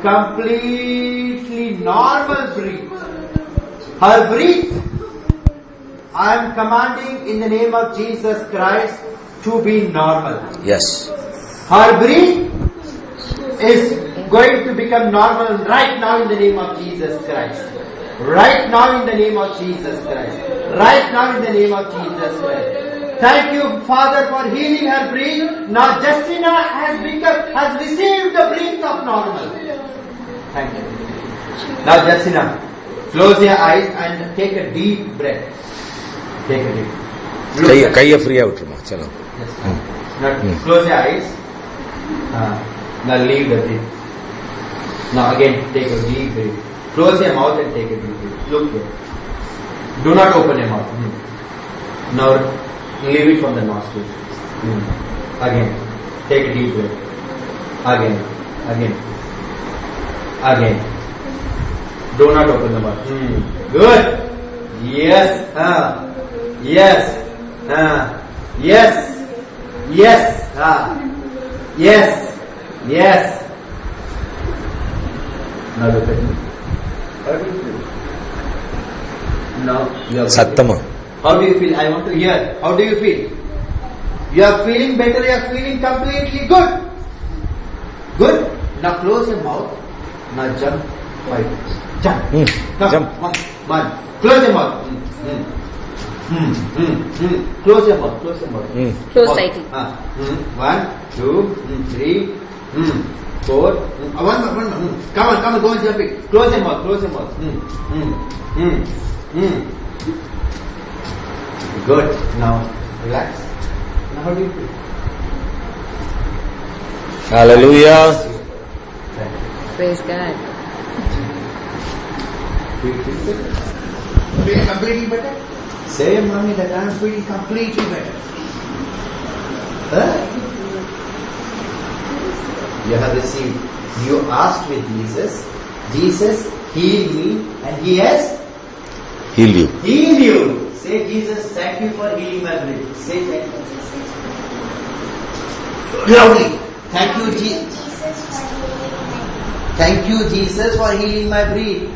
completely normal breath. Her breath, I am commanding in the name of Jesus Christ to be normal. Yes. Her breath is going to become normal right now in the name of Jesus Christ. Right now in the name of Jesus Christ. Right now in the name of Jesus Christ. Thank you, Father, for healing her breath. Now Justina has received the breath of normal. Thank you. Now Justina, close your eyes and take a deep breath. Take a deep breath. Kaiya free out. Chalo. Now close your eyes. Now leave the breath. Now again take a deep breath. Close your mouth and take a deep breath. Look here. Do not open your mouth. Now leave it from the nostrils. Again. Take a deep breath. Again. Do not open the mouth. Good. Yes. Yes. Yes. Yes. Yes. Yes. Now look at me. How do you feel? Now you are Sattama. How do you feel? I want to hear. How do you feel? You are feeling better. You are feeling completely good. Good. Now close your mouth. Now jump. Five. Jump. Jump. One. Close your mouth. Close your mouth. Close your mouth. Close tightly. 1, 2, 3, 4. One. Come on. Go and jump it. Close your mouth. Good. Now relax. Now how do you feel? Hallelujah. Praise God. Feeling completely better? Say, mommy, that I am feeling completely better. You have received. You asked with Jesus. Jesus healed me and He has Heal you. healed you. Say, Jesus, thank you for healing my breath. Say thank you. Loudly. Thank you, Jesus. Thank you, Jesus, for healing my breath.